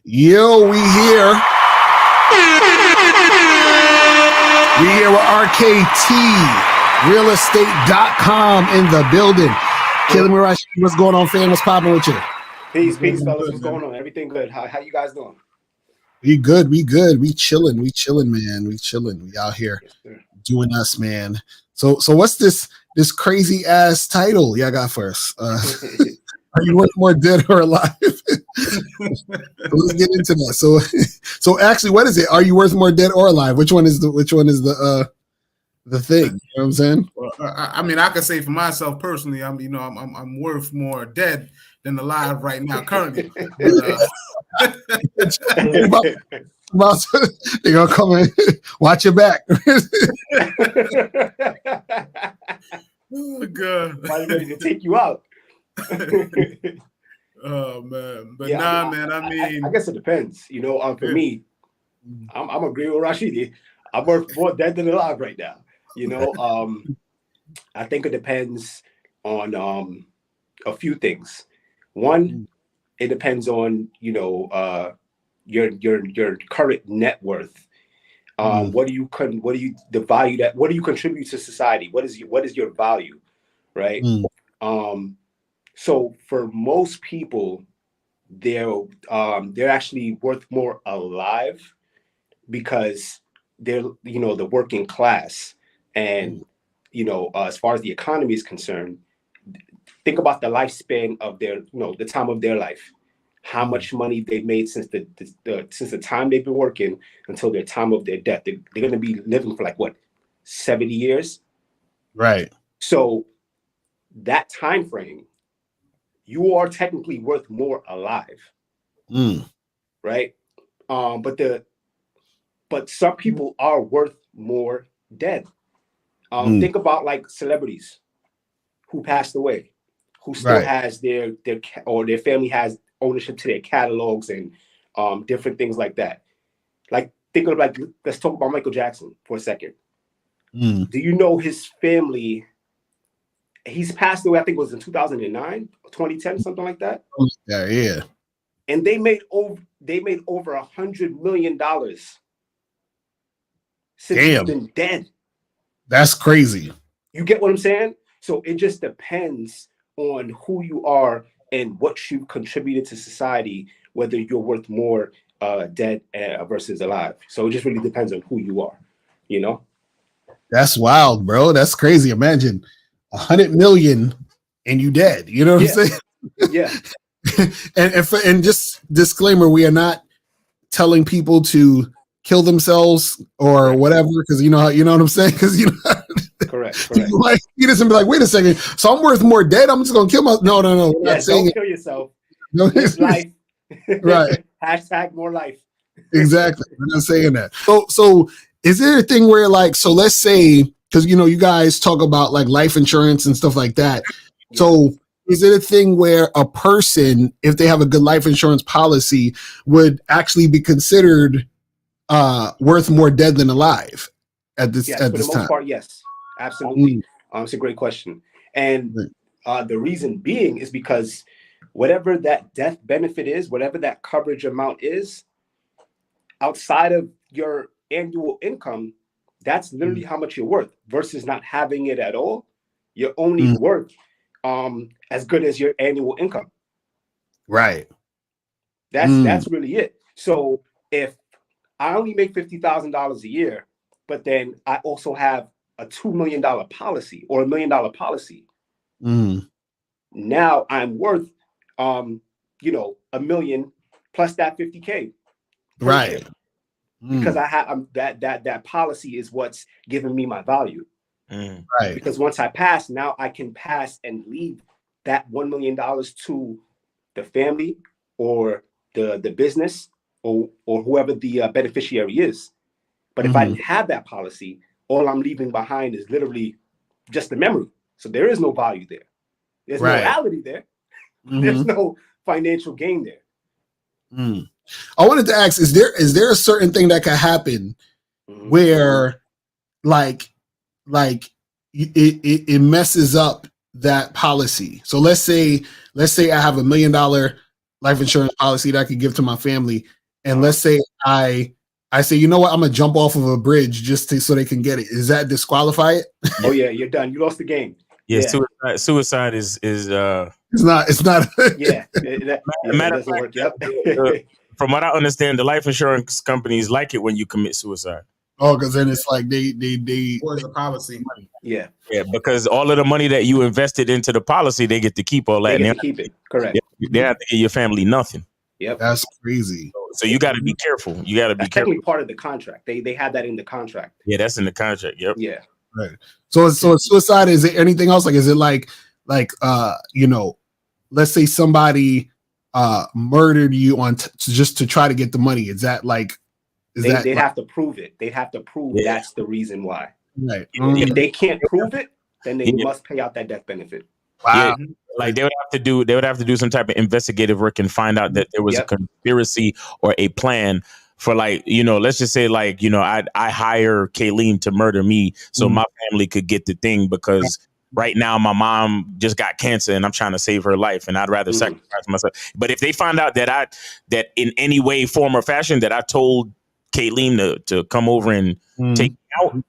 Yo, we here. We here with RKT, realestate.com in the building. Killing me, Rashid. What's going on, fam? What's popping with you? Peace, fellas. What's going on? Everything good? How you guys doing? We good. We chilling, man. We chilling. We out here doing us, man. So what's this crazy ass title y'all got for us? Are you worth more dead or alive? Let's get into that. So actually, what is it? Are you worth more dead or alive? Which one is the thing? You know what I'm saying? Well, I mean, I can say for myself personally, I'm worth more dead than alive right now currently. They're gonna come in. Watch your back. Oh God! Why ready to take you out? Oh man, but yeah, man. I mean, I guess it depends. For me, I'm agreeing with Rashidi. I'm worth more dead than alive right now. I think it depends on a few things. One, it depends on your current net worth. What do you the value that? What do you contribute to society? What is your value, right? So for most people, they're actually worth more alive because they're the working class, and as far as the economy is concerned, think about the lifespan of their the time of their life, how much money they've made since the time they've been working until their time of their death. They're going to be living for 70 years, right? So that time frame, you are technically worth more alive, right? But some people are worth more dead. Think about celebrities who passed away, who still has their family has ownership to their catalogs and different things like that. Think of let's talk about Michael Jackson for a second. Do you know his family? He's passed away, I think it was in 2009, 2010, something like that. Yeah. And they made over $100 million since he's been dead. That's crazy. You get what I'm saying? So it just depends on who you are and what you've contributed to society, whether you're worth more dead versus alive. So it just really depends on who you are, That's wild, bro. That's crazy. Imagine 100 million and you dead. You know what I'm saying? Yeah. and just disclaimer, we are not telling people to kill themselves or whatever, because you know what I'm saying? Because correct. You might see this and be like, wait a second, so I'm worth more dead? I'm just gonna kill myself? No. Yeah, don't kill yourself. Live life. Right. Hashtag more life. Exactly. We're not saying that. So is there a thing where so let's say, because you guys talk about life insurance and stuff like that. Yeah. So is it a thing where a person, if they have a good life insurance policy, would actually be considered worth more dead than alive at this time? For the most part, yes, absolutely. It's a great question, and the reason being is because whatever that death benefit is, whatever that coverage amount is, outside of your annual income, that's literally how much you're worth. Versus not having it at all, you're only worth as good as your annual income. Right. That's really it. So if I only make $50,000 a year, but then I also have a $2 million policy or $1 million policy. Now I'm worth, $1 million plus that 50K. Right. Because I have that policy is what's giving me my value. Right. Because once I pass, now I can pass and leave that $1 million to the family or the business or whoever the beneficiary is. But if I didn't have that policy, all I'm leaving behind is literally just the memory. So there is no value there. There's no reality there. There's no financial gain there. I wanted to ask, is there a certain thing that could happen where it messes up that policy? So let's say I have $1 million life insurance policy that I could give to my family, and let's say I say, you know what, I'm gonna jump off of a bridge just so they can get it. Is that disqualify it? Oh yeah, you're done. You lost the game. Yeah, suicide is it's not yeah, it doesn't work. Yep. From what I understand, the life insurance companies like it when you commit suicide. Oh, because then it's like they where's the policy? Yeah, because all of the money that you invested into the policy, they get to keep all that. They get to keep it. Correct. They have to give your family nothing. Yep, that's crazy. So you got to be careful. You got to be careful. Technically part of the contract. They had that in the contract. Yeah, that's in the contract. Yep. Yeah. Right. So suicide, is it anything else? Like, is it like you know, let's say somebody murdered you just to try to get the money? Is that like? They'd have to prove it. They'd have to prove that's the reason why. Right. If they can't prove it, then they must pay out that death benefit. Wow. Yeah. Like they would have to do some type of investigative work and find out that there was a conspiracy or a plan for, like, you know, let's just say, like, you know, I hire Kayleen to murder me so my family could get the thing, because right now my mom just got cancer and I'm trying to save her life and I'd rather sacrifice myself. But if they find out that in any way, form or fashion that I told Kayleen to come over and take me out,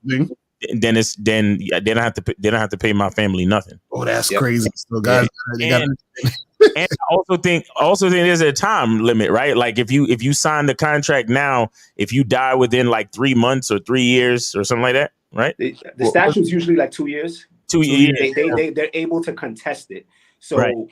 then they don't have to pay my family nothing. Oh, that's crazy. So guys, and I also think there's a time limit, right? Like if you sign the contract now, if you die within like 3 months or 3 years or something like that, right? The statute's usually like 2 years. 2 years. They're able to contest it. So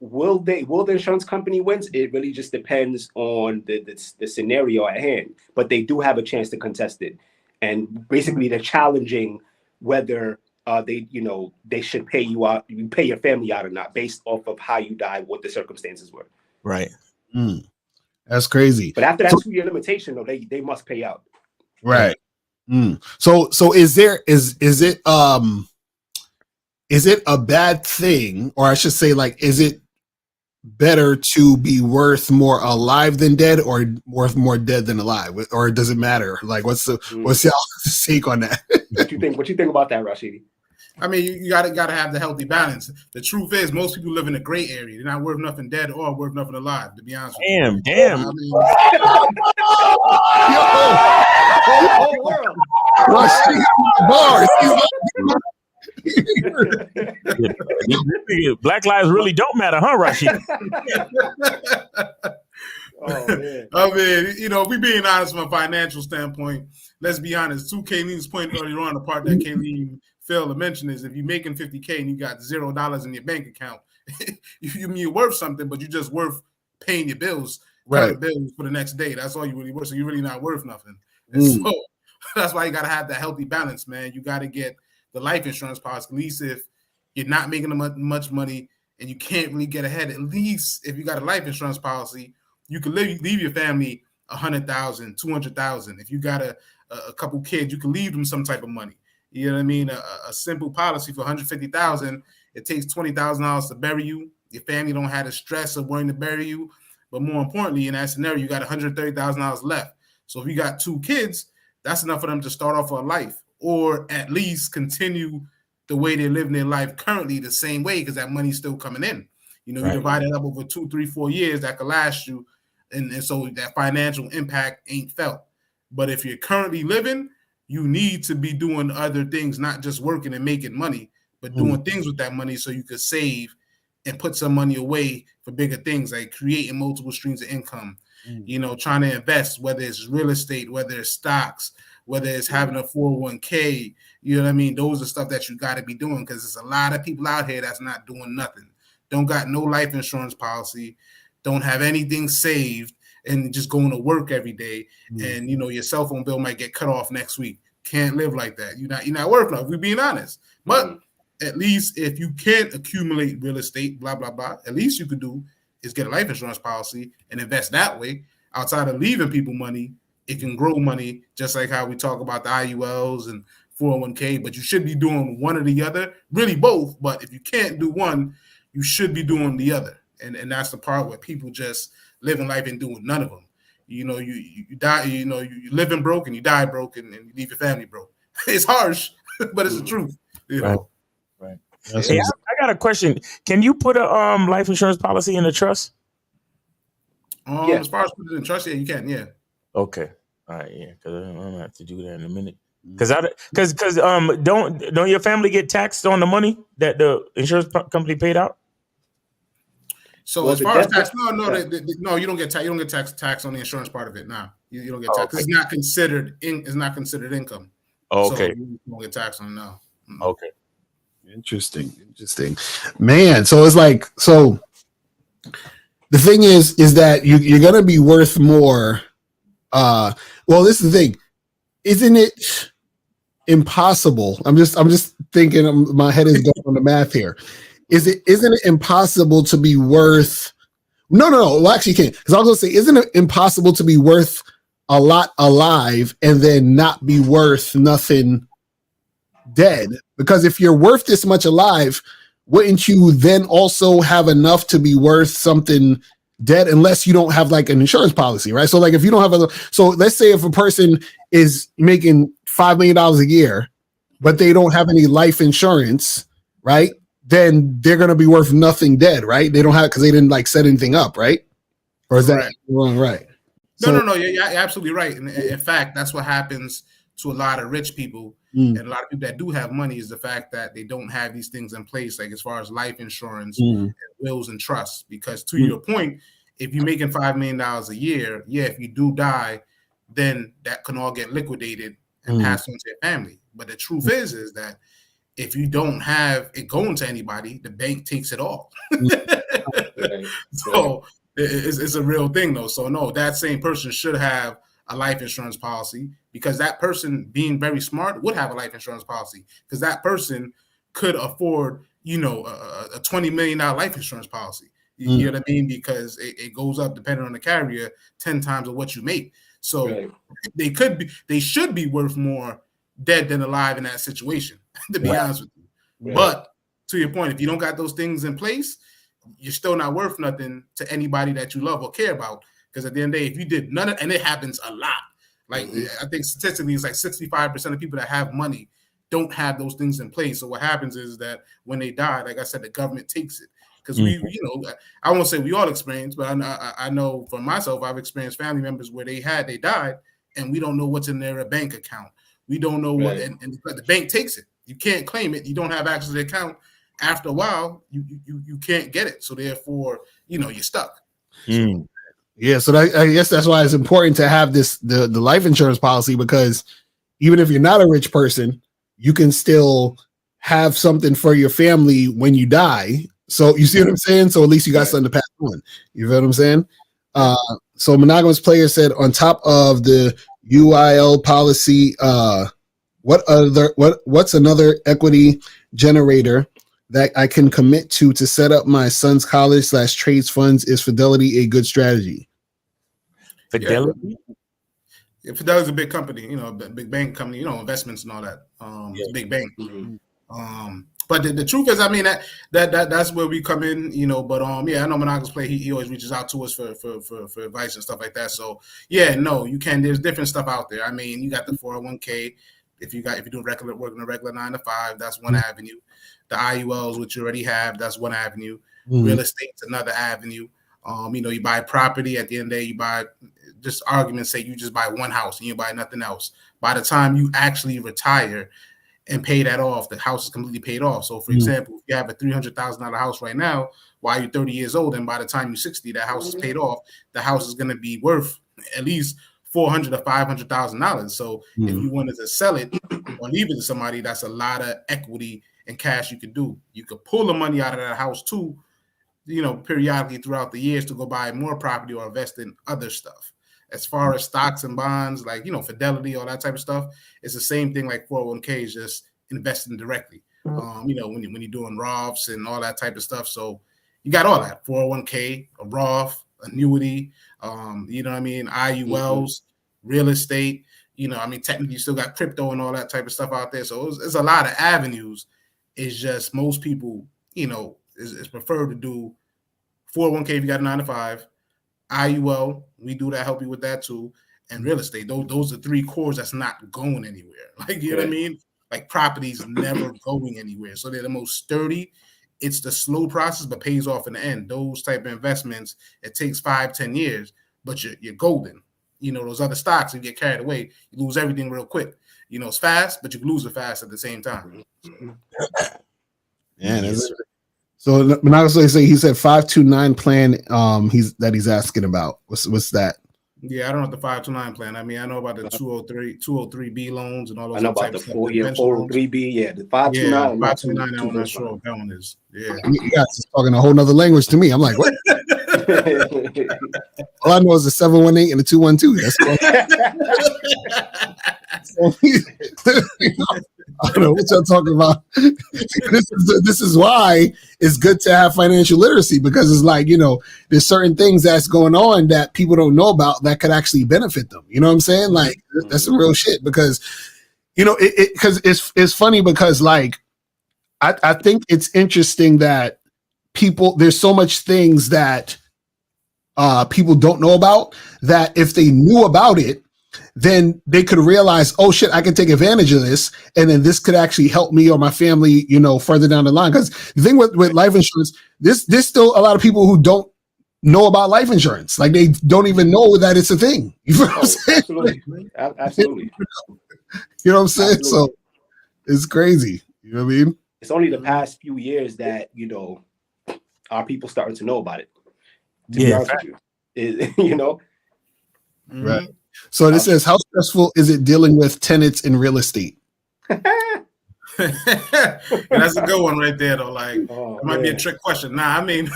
will the insurance company wins? It really just depends on the scenario at hand. But they do have a chance to contest it. And basically they're challenging whether they should pay you out, you pay your family out or not, based off of how you died, what the circumstances were. Right. That's crazy. But after that 2-year limitation, though, they must pay out. Right. So is it a bad thing, or I should say, like, is it better to be worth more alive than dead, or worth more dead than alive, or does it matter? Like, what's y'all's take on that? What you think about that, Rashidi? I mean, you gotta have the healthy balance. The truth is, most people live in a gray area. They're not worth nothing dead or worth nothing alive, to be honest with you. Damn. I mean, whole world. Rashidi bars. Black lives really don't matter, huh, Rashid? Oh man. I mean, you know, we being honest from a financial standpoint, let's be honest. To Kayleen's point earlier on, the part that Kayleen failed to mention is if you're making $50K and you got $0 in your bank account, you're worth something, but you're just worth paying your bills, bills for the next day. That's all you really worth. So you're really not worth nothing. And so that's why you got to have that healthy balance, man. You got to get the life insurance policy. At least if you're not making much money and you can't really get ahead, at least if you got a life insurance policy, you can leave your family $100,000, $200,000. If you got a couple kids, you can leave them some type of money. You know what I mean? A simple policy for $150,000. It takes $20,000 to bury you. Your family don't have the stress of worrying to bury you. But more importantly, in that scenario, you got $130,000 left. So if you got 2 kids, that's enough for them to start off a life, or at least continue the way they're living their life currently the same way, because that money's still coming in. You know, you divide it up over 2, 3, 4 years, that could last you. And so that financial impact ain't felt. But if you're currently living, you need to be doing other things, not just working and making money, but doing things with that money so you could save and put some money away for bigger things, like creating multiple streams of income, you know, trying to invest, whether it's real estate, whether it's stocks, whether it's having a 401k, you know what I mean? Those are stuff that you got to be doing, because there's a lot of people out here that's not doing nothing. Don't got no life insurance policy, don't have anything saved, and just going to work every day. And, you know, your cell phone bill might get cut off next week. Can't live like that. You're not worth enough. We're being honest. But at least if you can't accumulate real estate, blah, blah, blah, at least you could do is get a life insurance policy and invest that way. Outside of leaving people money, it can grow money, just like how we talk about the IULs and 401k, but you should be doing one or the other, really both. But if you can't do one, you should be doing the other. And that's the part where people just living life and doing none of them. You know, you die, you know, you living broke and you die broke, and you leave your family broke. It's harsh, but it's the truth. You know? Right. Hey, I got a question. Can you put a life insurance policy in a trust? As far as putting it in trust, yeah, you can. Yeah. Okay. All right. Yeah. Because I'm gonna have to do that in a minute. Because don't your family get taxed on the money that the insurance company paid out? So as far as tax, no, you don't get tax. You don't get tax on the insurance part of it. No, you don't get tax. Okay. It's not considered income. Okay. So you don't get taxed on it. No. Okay. Interesting, man. So it's like, so the thing is that you're gonna be worth more. Well, this is the thing, isn't it impossible? I'm just thinking. My head is going on the math here. Isn't it impossible to be worth? No. Well, actually, you can't. Because I was gonna say, isn't it impossible to be worth a lot alive and then not be worth nothing dead? Because if you're worth this much alive, wouldn't you then also have enough to be worth something dead, unless you don't have like an insurance policy, right? So like if you don't have so let's say if a person is making $5 million a year, but they don't have any life insurance, right? Then they're going to be worth nothing dead, right? They don't have, because they didn't like set anything up, right? Or is that wrong? Right. No, you're absolutely right. And in fact, that's what happens to a lot of rich people and a lot of people that do have money, is the fact that they don't have these things in place, like as far as life insurance, and wills and trusts. Because to your point, if you're making $5 million a year, if you do die, then that can all get liquidated and passed on to your family. But the truth is that if you don't have it going to anybody, the bank takes it all. So it's a real thing, though. So no, that same person should have a life insurance policy, because that person, being very smart, would have a life insurance policy, because that person could afford, a $20 million life insurance policy. You know what I mean? Because it goes up, depending on the carrier, 10 times of what you make. So they should be worth more dead than alive in that situation, to be honest with you. But to your point, if you don't got those things in place, you're still not worth nothing to anybody that you love or care about. Because at the end of the day, if you did none of, and it happens a lot, like I think statistically it's like 65% of people that have money don't have those things in place. So what happens is that when they die, like I said, the government takes it. Because I won't say we all experience, but I know for myself, I've experienced family members where they died, and we don't know what's in their bank account. We don't know what, and the bank takes it. You can't claim it. You don't have access to the account. After a while, you can't get it. So therefore, you're stuck. So, yeah, so I guess that's why it's important to have the life insurance policy, because even if you're not a rich person, you can still have something for your family when you die. So you see what I'm saying? So at least you got something to pass on. You feel what I'm saying? So Monogamous Player said, on top of the UIL policy, what's another equity generator that I can commit to set up my son's college / trades funds? Is Fidelity a good strategy? Fidelity? Yeah, Fidelity's a big company, a big bank company, investments and all that. It's a big bank. But the truth is, I mean, that's where we come in, But I know Monogamous Play, he always reaches out to us for advice and stuff like that. So you can. There's different stuff out there. I mean, you got the 401k. If you're doing working a regular 9 to 5, that's one avenue. The IULs, which you already have, that's one avenue. Real estate's another avenue. You buy property. At the end of the day, you buy, just argument's sake, you just buy one house and you buy nothing else. By the time you actually retire and pay that off, the house is completely paid off. So, for example, if you have a $300,000 house right now, while you're 30 years old, and by the time you're 60, that house is paid off, the house is going to be worth at least $400,000 to $500,000. So, if you wanted to sell it or leave it to somebody, that's a lot of equity and cash you could do. You could pull the money out of that house too, periodically throughout the years, to go buy more property or invest in other stuff. As far as stocks and bonds, like, Fidelity, all that type of stuff, it's the same thing like 401ks, just investing directly. When you're doing Roths and all that type of stuff. So you got all that, 401k, a Roth, annuity, IULs, real estate, technically you still got crypto and all that type of stuff out there. So it's a lot of avenues. It's just most people, is prefer to do 401k if you got a 9 to 5, IUL, we do that, help you with that too, and real estate. Those are 3 cores that's not going anywhere. Like, you know what I mean? Like, property's never going anywhere. So they're the most sturdy it's the slow process, but pays off in the end. Those type of investments, it takes 5-10 years, but you're golden. You know, those other stocks, you get carried away, you lose everything real quick. You know, it's fast, but you can lose it fast at the same time. Yeah. Yes. So Monaco say he said 529 plan. He's asking about. What's that? Yeah, I don't know the 529 plan. I mean, I know about the 203B loans and all those. I know about the 403B. Yeah, the 529. Yeah, 529. I'm not sure what that one is. Yeah, you guys is talking a whole nother language to me. I'm like, what? All I know is the 718 and the 212. That's all. I don't know what y'all talking about. This is why it's good to have financial literacy, because it's like, you know, there's certain things that's going on that people don't know about that could actually benefit them. You know what I'm saying? Like, that's some real shit, because, you know, because it's funny because, like, I think it's interesting that there's so much things that people don't know about, that if they knew about it, then they could realize, oh shit, I can take advantage of this, and then this could actually help me or my family, you know, further down the line. Because the thing with life insurance, there's still a lot of people who don't know about life insurance. Like, they don't even know that it's a thing. You know what I'm saying? Absolutely. Absolutely. You know what I'm saying? Absolutely. So it's crazy. You know what I mean? It's only the past few years that, you know, our people starting to know about it. To be honest with you. You know? Right. So this says, how stressful is it dealing with tenants in real estate? That's a good one right there, though. Like, it might be a trick question. Nah, I mean,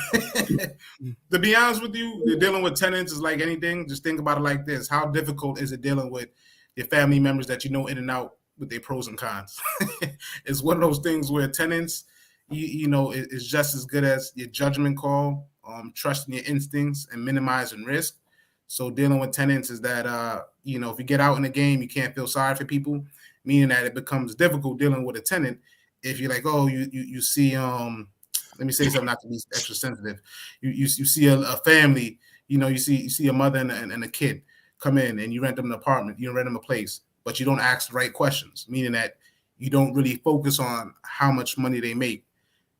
to be honest with you, dealing with tenants is like anything. Just think about it like this: how difficult is it dealing with your family members that you know in and out with their pros and cons? It's one of those things where tenants, you know, is just as good as your judgment call, trusting your instincts and minimizing risk. So dealing with tenants is that, you know, if you get out in the game, you can't feel sorry for people, meaning that it becomes difficult dealing with a tenant. If you're like, oh, you see, let me say something not to be extra sensitive. You see a family, you know, you see a mother and a kid come in, and you rent them an apartment, you rent them a place, but you don't ask the right questions, meaning that you don't really focus on how much money they make.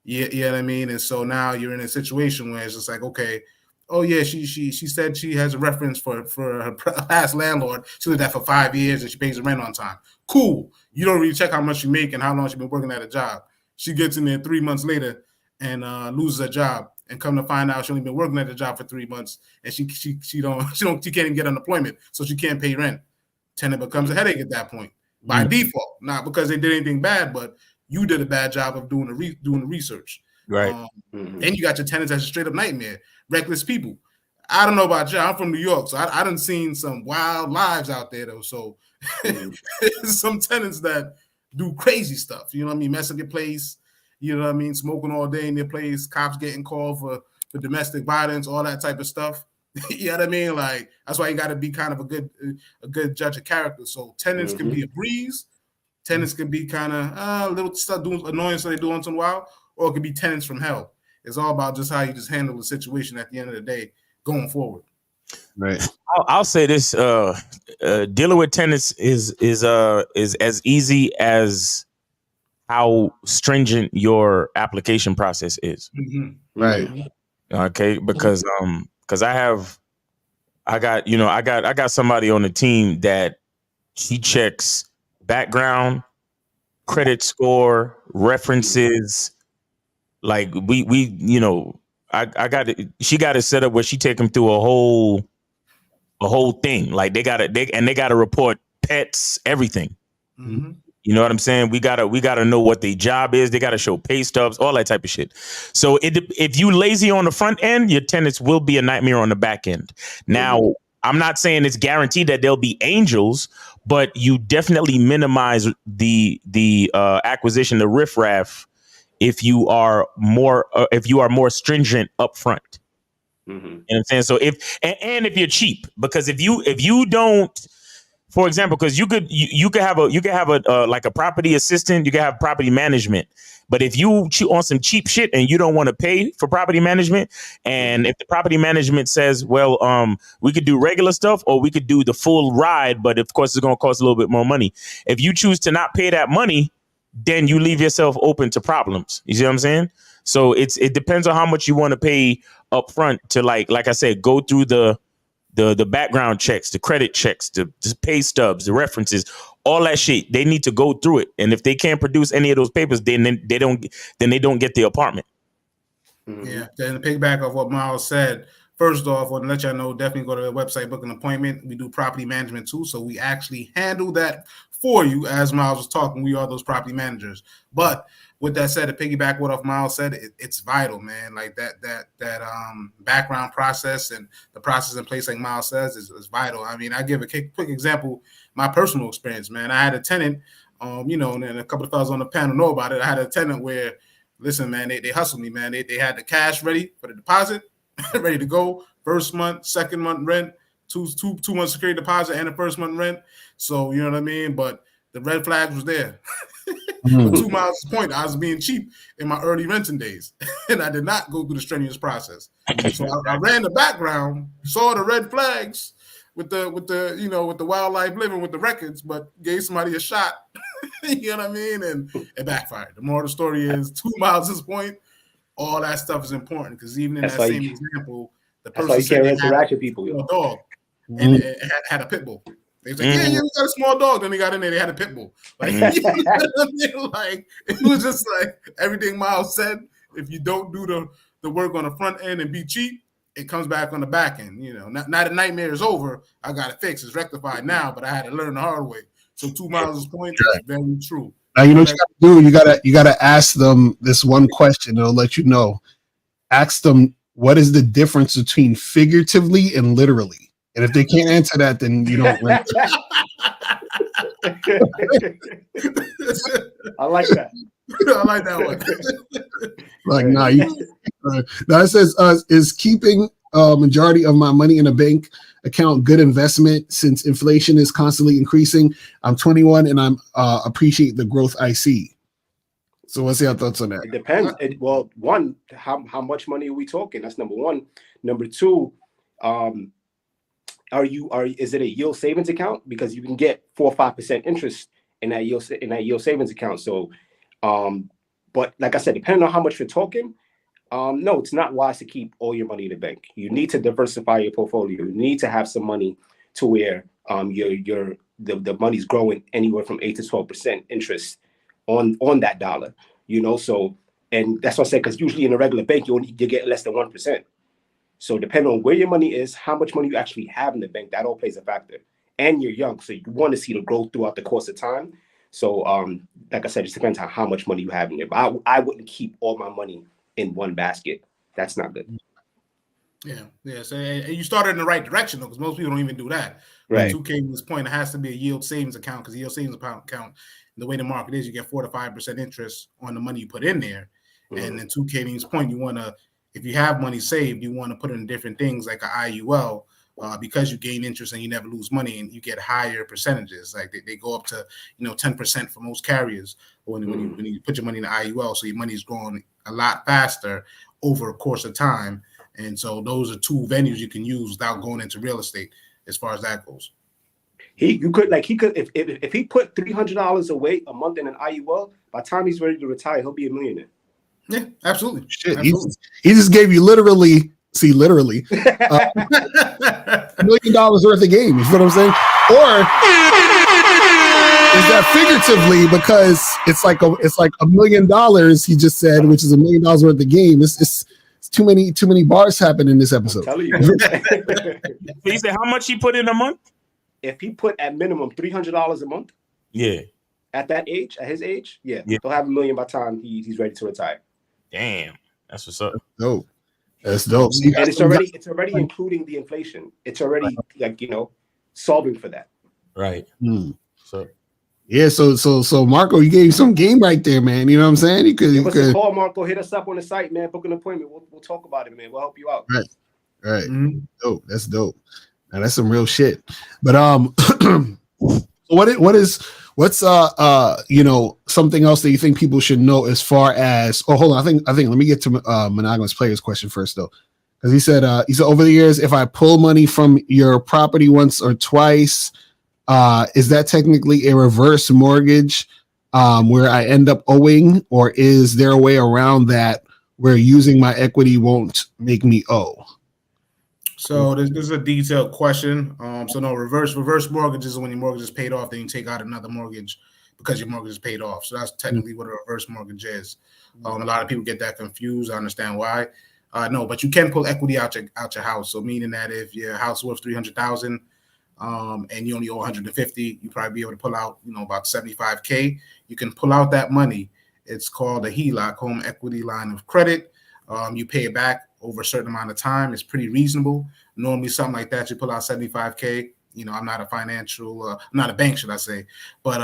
You know what I mean? And so now you're in a situation where it's just like, okay, oh yeah, she said she has a reference for her past landlord. She lived there for 5 years and she pays the rent on time. Cool. You don't really check how much you make and how long she's been working at a job. She gets in there 3 months later and loses her job, and come to find out she only been working at the job for 3 months, and she can't even get unemployment, so she can't pay rent. Tenant becomes a headache at that point by default, not because they did anything bad, but you did a bad job of doing the research. Right. And you got your tenants as a straight up nightmare. Reckless people. I don't know about you. I'm from New York, so I done seen some wild lives out there, though. So some tenants that do crazy stuff. You know what I mean? Mess up your place. You know what I mean? Smoking all day in your place. Cops getting called for domestic violence, all that type of stuff. You know what I mean? Like, that's why you got to be kind of a good judge of character. So tenants can be a breeze. Tenants can be kind of a little stuff doing annoying, so they do once in a while, or it could be tenants from hell. It's all about just how you just handle the situation at the end of the day going forward. Right. I'll say this: dealing with tenants is as easy as how stringent your application process is. Right. Okay, because I got somebody on the team that she checks background, credit score, references. Like we you know, I got it. She got it set up where she take them through a whole thing. Like they got to report pets, everything. Mm-hmm. You know what I'm saying? We gotta know what their job is. They gotta show pay stubs, all that type of shit. So if you lazy on the front end, your tenants will be a nightmare on the back end. Now, I'm not saying it's guaranteed that they'll be angels, but you definitely minimize the acquisition, the riffraff, if you are more stringent up front. You know what I'm saying? So if you're cheap, because if you don't, for example, because you could have a like a property assistant, you could have property management. But if you on some cheap shit and you don't want to pay for property management, and if the property management says, well, we could do regular stuff or we could do the full ride, but of course it's going to cost a little bit more money. If you choose to not pay that money, then you leave yourself open to problems. You see what I'm saying? So it depends on how much you want to pay up front to like I said, go through the background checks, the credit checks, the pay stubs, the references, all that shit. They need to go through it. And if they can't produce any of those papers, then they don't get the apartment. Mm-hmm. Yeah. Then to piggyback off what Miles said, first off, I want to let y'all know, definitely go to the website, book an appointment. We do property management too. So we actually handle that for you. As Miles was talking, we are those property managers. But with that said, to piggyback what Miles said, it's vital, man. Like that background process and the process in place, like Miles says, is vital. I mean, I give a quick example, my personal experience, man. I had a tenant, and a couple of fellas on the panel know about it. I had a tenant where, listen, man, they hustled me, man. They had the cash ready for the deposit, ready to go. First month, second month rent, two months security deposit, and the first month rent. So you know what I mean. But the red flags was there. But 2 Miles' point, I was being cheap in my early renting days, and I did not go through the strenuous process. So I ran the background, saw the red flags with the wildlife living with the records, but gave somebody a shot. You know what I mean? And it backfired. The moral of the story is 2 Miles' point. All that stuff is important because even in that same example, the person said they had a people, dog, and it had a pit bull. They was like, yeah, we got a small dog. Then they got in there, they had a pit bull. Like, like it was just like everything Miles said. If you don't do the work on the front end and be cheap, it comes back on the back end. Now the nightmare is over. I got it fixed. It's rectified now, but I had to learn the hard way. So 2 Miles' point is very true. Now you know what you gotta do. You gotta ask them this one question. It'll let you know. Ask them what is the difference between figuratively and literally. And if they can't answer that, then you don't rent. I like that. I like that one. Like, nah, now it says, is keeping majority of my money in a bank account good investment since inflation is constantly increasing? I'm 21 and I'm appreciate the growth I see. So what's your thoughts on that? It depends. Well, one, how much money are we talking? That's number one. Number two, is it a yield savings account? Because you can get 4 or 5% interest in that yield savings account. So, but like I said, depending on how much you're talking, no, it's not wise to keep all your money in the bank. You need to diversify your portfolio. You need to have some money to where the money's growing anywhere from 8 to 12% interest on that dollar. So, and that's what I said, because usually in a regular bank you get less than 1%. So depending on where your money is, how much money you actually have in the bank, that all plays a factor. And you're young, so you want to see the growth throughout the course of time. So, like I said, it just depends on how much money you have in there. But I wouldn't keep all my money in one basket. That's not good. Yeah. So you started in the right direction, though, because most people don't even do that. Right. 2K, this point, it has to be a yield savings account, because yield savings account, the way the market is, you get 4 to 5% interest on the money you put in there. Mm-hmm. And then 2K's point, you want to, if you have money saved, you want to put it in different things like an IUL, because you gain interest and you never lose money, and you get higher percentages. Like they go up to 10% for most carriers when you put your money in the IUL. So your money is growing a lot faster over a course of time. And so those are two venues you can use without going into real estate as far as that goes. He could if he put $300 away a month in an IUL, by the time he's ready to retire, he'll be a millionaire. Yeah, absolutely. Shit, absolutely. He just gave you literally $1 million worth of game. You feel what I'm saying? Or is that figuratively, because it's like $1 million he just said, which is $1 million worth of game. It's too many bars happen in this episode. I'm telling you. He said how much he put in a month? If he put at minimum $300 a month, at his age, he'll have $1 million by the time he's ready to retire. Damn, that's what's up. That's dope. So and it's already including the inflation. It's already solving for that. Right. So yeah, so Marco, you gave some game right there, man. You know what I'm saying? You could call Marco, hit us up on the site, man. Book an appointment. We'll talk about it, man. We'll help you out. Right. Mm-hmm. Dope. That's dope. Now that's some real shit. But what's something else that you think people should know as far as? Oh, hold on. I think let me get to monogamous players question first though, because he said over the years, if I pull money from your property once or twice, is that technically a reverse mortgage? where I end up owing, or is there a way around that where using my equity won't make me owe? So this is a detailed question. So no, reverse mortgages is when your mortgage is paid off, then you take out another mortgage because your mortgage is paid off. So that's technically what a reverse mortgage is. A lot of people get that confused. I understand why. No, but you can pull equity out your house. So meaning that if your house is worth $300,000 and you only owe 150, you probably be able to pull out, about 75K. You can pull out that money. It's called a HELOC, home equity line of credit. You pay it back over a certain amount of time. It's pretty reasonable. Normally, something like that, you pull out 75K. I'm not a I'm not a bank, should I say, but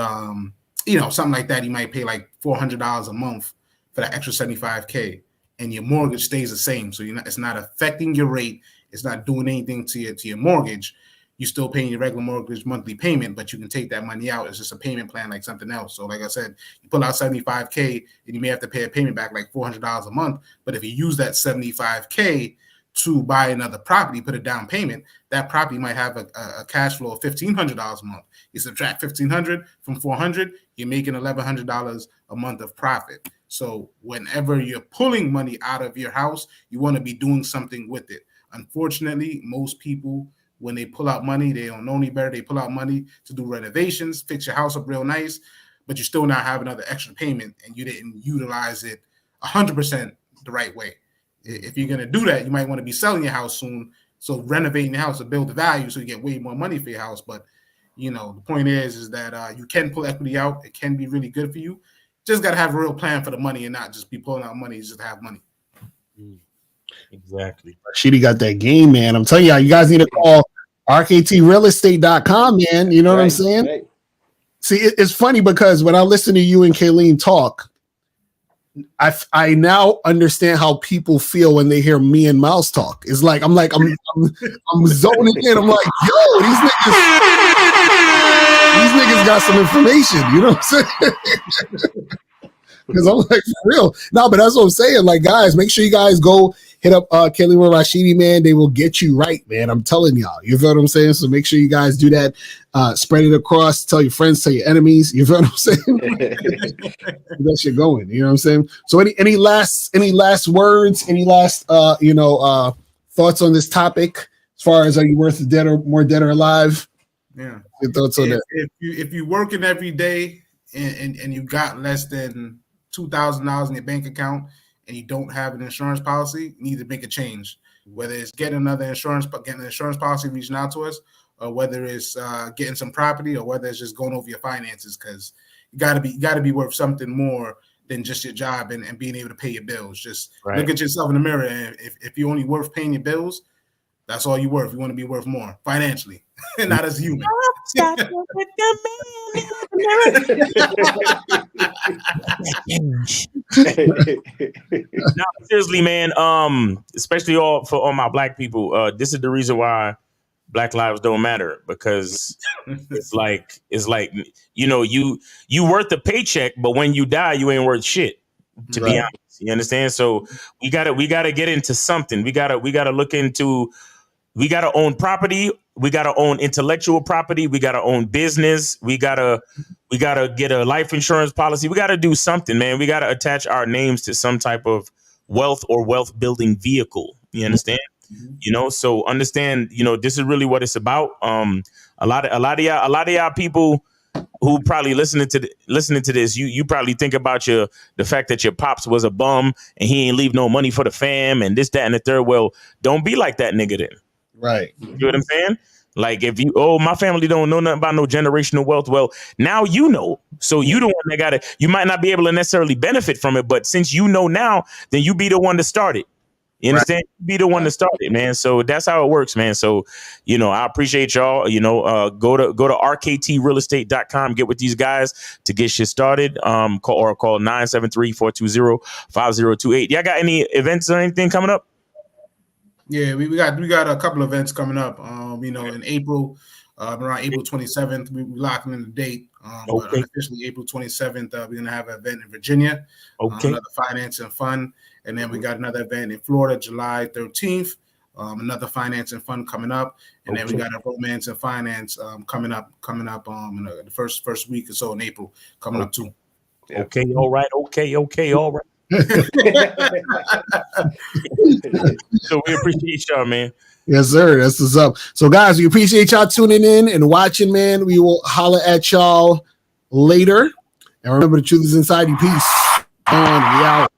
something like that, you might pay like $400 a month for that extra 75K, and your mortgage stays the same. So it's not affecting your rate. It's not doing anything to your mortgage. You're still paying your regular mortgage monthly payment, but you can take that money out. It's just a payment plan like something else. So like I said, you pull out 75K and you may have to pay a payment back like $400 a month. But if you use that 75K to buy another property, put a down payment, that property might have a cash flow of $1,500 a month. You subtract $1,500 from $400, you're making $1,100 a month of profit. So whenever you're pulling money out of your house, you want to be doing something with it. Unfortunately, most people, when they pull out money, they don't know any better. They pull out money to do renovations, fix your house up real nice, but you still not have another extra payment and you didn't utilize it 100% the right way. If you're going to do that, you might want to be selling your house soon. So renovating your house to build the value so you get way more money for your house. But, the point is that you can pull equity out. It can be really good for you. Just got to have a real plan for the money and not just be pulling out money just to have money. Exactly. Rashidi got that game, man. I'm telling you guys need to call rktrealestate.com, man. You know what I'm saying? Right. See, it's funny because when I listen to you and Kayleen talk, I now understand how people feel when they hear me and Mouse talk. It's like I'm zoning in. I'm like, yo, these niggas got some information. You know what I'm saying? Because I'm like, for real. No, but that's what I'm saying. Like, guys, make sure you guys go hit up Kelly with Rashidi, man. They will get you right, man. I'm telling y'all. You feel what I'm saying? So make sure you guys do that. Spread it across. Tell your friends, tell your enemies. You feel what I'm saying? That shit going. You know what I'm saying? So any last words? Any last thoughts on this topic? As far as, are you worth dead or more dead or alive? Yeah. Your thoughts on that? If you're working every day and you got less than $2,000 in your bank account and you don't have an insurance policy, you need to make a change. Whether it's getting an insurance policy, reaching out to us, or whether it's getting some property, or whether it's just going over your finances, because you gotta be worth something more than just your job and being able to pay your bills. Just look at yourself in the mirror, and if you're only worth paying your bills, that's all you're worth. You want to be worth more financially, and not as a human. No, seriously, man. Especially for all my black people. This is the reason why Black lives don't matter, because it's like you worth a paycheck, but when you die, you ain't worth shit. To be honest, you understand? So we gotta get into something. We gotta look into. We got to own property. We got to own intellectual property. We got to own business. We got to get a life insurance policy. We got to do something, man. We got to attach our names to some type of wealth or wealth building vehicle. You understand? Mm-hmm. So understand, this is really what it's about. A lot of y'all people who probably listening to this, you probably think about the fact that your pops was a bum and he ain't leave no money for the fam and this, that, and the third. Well, don't be like that nigga then. Right. You know what I'm saying? Like, if my family don't know nothing about no generational wealth. Well, now you know. So you the one that you might not be able to necessarily benefit from it, but since you know now, then you be the one to start it. You understand? You be the one to start it, man. So that's how it works, man. So, I appreciate y'all. Go to rktrealestate.com, get with these guys to get shit started. Call 973-420-5028. Y'all got any events or anything coming up? Yeah, we got a couple of events coming up. In April, around April 27th, we locking in the date. But unofficially, April 27th, we're gonna have an event in Virginia. Another finance and fun, and then we got another event in Florida, July 13th. Another finance and fun coming up, and then we got a romance and finance coming up in the first week or so in April coming up too. Yeah. Okay, all right. Okay, all right. So we appreciate y'all, man. Yes, sir. That's what's up. So, guys, we appreciate y'all tuning in and watching, man. We will holler at y'all later. And remember, the truth is inside you. Peace. And we out.